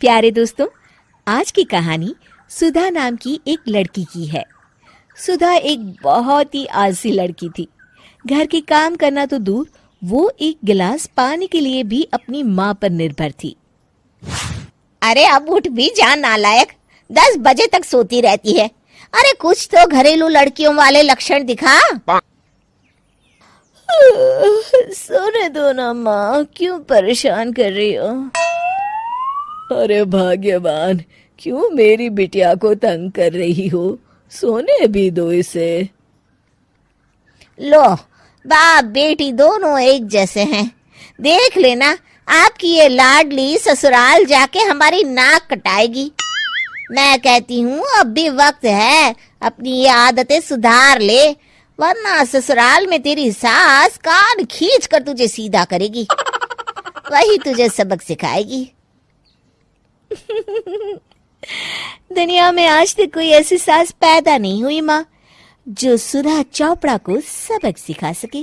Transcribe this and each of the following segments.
प्यारे दोस्तों, आज की कहानी सुधा नाम की एक लड़की की है। सुधा एक बहुत ही आलसी लड़की थी। घर के काम करना तो दूर, वो एक गिलास पानी के लिए भी अपनी माँ पर निर्भर थी। अरे अब उठ भी जा नालायक, 10 बजे तक सोती रहती है। अरे कुछ तो घरेलू लड़कियों वाले लक्षण दिखा। सोने दो ना माँ, क्यों परेशान कर रही हो? अरे भाग्यवान, क्यों मेरी बिटिया को तंग कर रही हो? सोने भी दो इसे। लो, बाप बेटी दोनों एक जैसे हैं। देख लेना, आपकी ये लाडली ससुराल जाके हमारी नाक कटाएगी। मैं कहती हूँ अब भी वक्त है, अपनी ये आदतें सुधार ले, वरना ससुराल में तेरी सास कान खींच कर तुझे सीधा करेगी। वही तुझे सबक सिखाएगी। दुनिया में आज तक कोई ऐसी सास पैदा नहीं हुई माँ, जो सुधा चोपड़ा को सबक सिखा सके।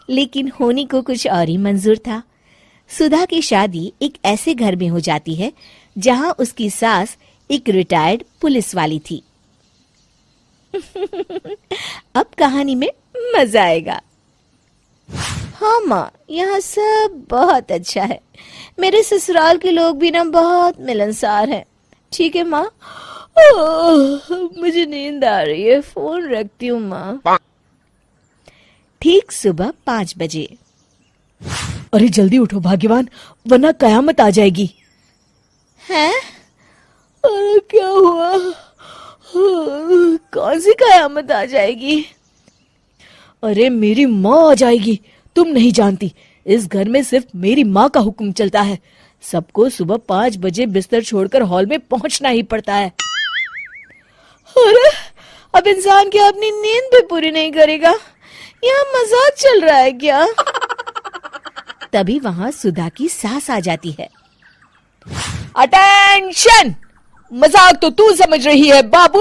लेकिन होनी को कुछ और ही मंजूर था। सुधा की शादी एक ऐसे घर में हो जाती है जहां उसकी सास एक रिटायर्ड पुलिस वाली थी। अब कहानी में मजा आएगा। हाँ माँ, यहाँ सब बहुत अच्छा है। मेरे ससुराल के लोग भी ना बहुत मिलनसार हैं। ठीक है माँ, मुझे नींद आ रही है, फोन रखती हूँ माँ। ठीक सुबह 5 बजे। अरे जल्दी उठो भाग्यवान, वरना कयामत आ जाएगी। हैं? अरे क्या हुआ? कौन सी कयामत आ जाएगी? अरे मेरी माँ आ जाएगी। तुम नहीं जानती, इस घर में सिर्फ मेरी माँ का हुक्म चलता है। सबको सुबह 5 बजे बिस्तर छोड़कर हॉल में पहुंचना ही पड़ता है। अरे अब इंसान क्या अपनी नींद भी पूरी नहीं करेगा? यहाँ मजाक चल रहा है क्या? तभी वहां सुधा की सास आ जाती है। अटेंशन! मजाक तो तू समझ रही है बाबू,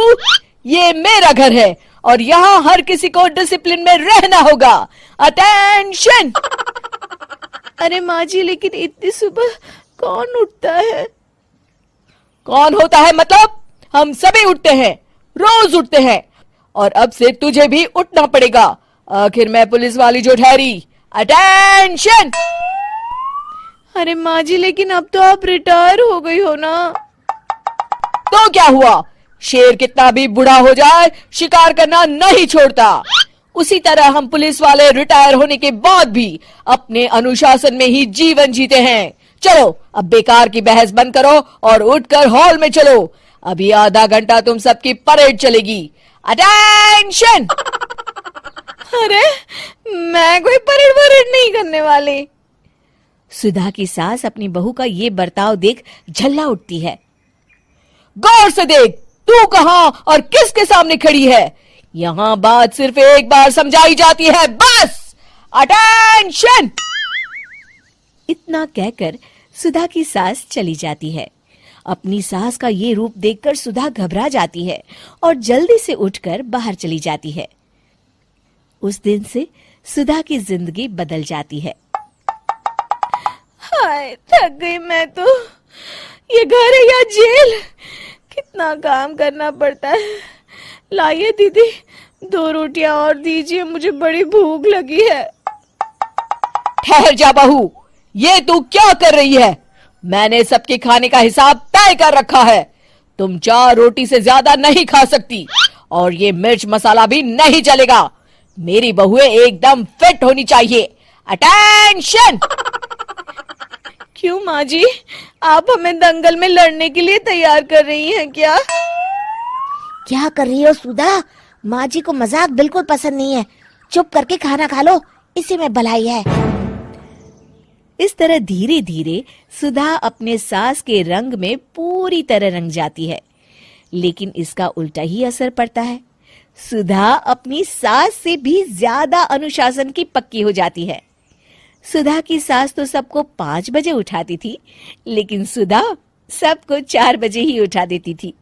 ये मेरा घर है और यहाँ हर किसी को डिसिप्लिन में रहना होगा। अटेंशन! अरे माँ जी, लेकिन इतनी सुबह कौन उठता है? कौन होता है मतलब? हम सभी उठते हैं, रोज उठते हैं, और अब से तुझे भी उठना पड़ेगा। आखिर मैं पुलिस वाली जो ठहरी। अटेंशन! अरे माँ जी, लेकिन अब तो आप रिटायर हो गई हो ना। तो क्या हुआ? शेर कितना भी बूढ़ा हो जाए, शिकार करना नहीं छोड़ता। उसी तरह हम पुलिस वाले रिटायर होने के बाद भी अपने अनुशासन में ही जीवन जीते हैं। चलो अब बेकार की बहस बंद करो और उठकर हॉल में चलो। अभी आधा घंटा तुम सबकी परेड चलेगी। अटेंशन! अरे मैं कोई परेड नहीं करने वाली। सुधा की सास अपनी बहू का ये बर्ताव देख झल्ला उठती है। गौर से देख, तू कहां और किसके सामने खड़ी है? यहां बात सिर्फ एक बार समझाई जाती है, बस। अटेंशन! इतना कहकर सुधा की सास चली जाती है। अपनी सास का ये रूप देखकर सुधा घबरा जाती है और जल्दी से उठकर बाहर चली जाती है। उस दिन से सुधा की जिंदगी बदल जाती है। हाय, थक गई मैं तो। ये घर है या जेल? कितना काम करना पड़ता है। लाइए दीदी, 2 रोटियां और दीजिए, मुझे बड़ी भूख लगी है। ठहर जा बहू, ये तू क्या कर रही है? मैंने सबके खाने का हिसाब तय कर रखा है। तुम 4 रोटी से ज्यादा नहीं खा सकती और ये मिर्च मसाला भी नहीं चलेगा। मेरी बहुएं एकदम फिट होनी चाहिए। अटेंशन! क्यों माँ जी, आप हमें दंगल में लड़ने के लिए तैयार कर रही हैं क्या? क्या कर रही हो सुधा? माँ जी को मजाक बिल्कुल पसंद नहीं है। चुप करके खाना खा लो, इसी में भलाई है। इस तरह धीरे धीरे सुधा अपने सास के रंग में पूरी तरह रंग जाती है, लेकिन इसका उल्टा ही असर पड़ता है। सुधा अपनी सास से भी ज्यादा अनुशासन की पक्की हो जाती है। सुधा की सास तो सबको 5 बजे उठाती थी, लेकिन सुधा सबको 4 बजे ही उठा देती थी।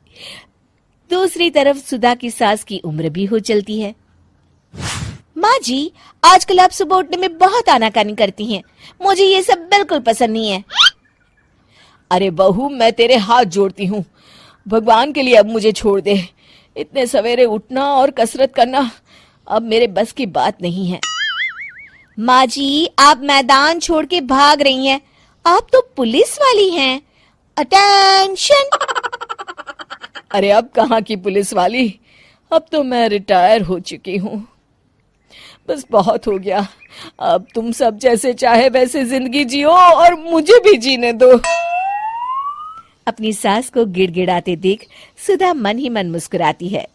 दूसरी तरफ सुधा की सास की उम्र भी हो चलती है। माँ जी, आजकल आप सुबह उठने में बहुत आनाकानी करती हैं। मुझे ये सब बिल्कुल पसंद नहीं है। अरे बहू, मैं तेरे हाथ जोड़ती हूँ, भगवान के लिए अब मुझे छोड़ दे। इतने सवेरे उठना और कसरत करना अब मेरे बस की बात नहीं है। माँ जी, आप मैदान छोड़ के भाग रही हैं। आप तो पुलिस वाली हैं। अटेंशन। अरे अब कहाँ की पुलिस वाली, अब तो मैं रिटायर हो चुकी हूँ। बस बहुत हो गया, अब तुम सब जैसे चाहे वैसे जिंदगी जियो और मुझे भी जीने दो। अपनी सास को गिड़गिड़ाते देख सुधा मन ही मन मुस्कुराती है।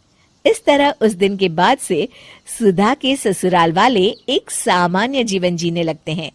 इस तरह उस दिन के बाद से सुधा के ससुराल वाले एक सामान्य जीवन जीने लगते हैं।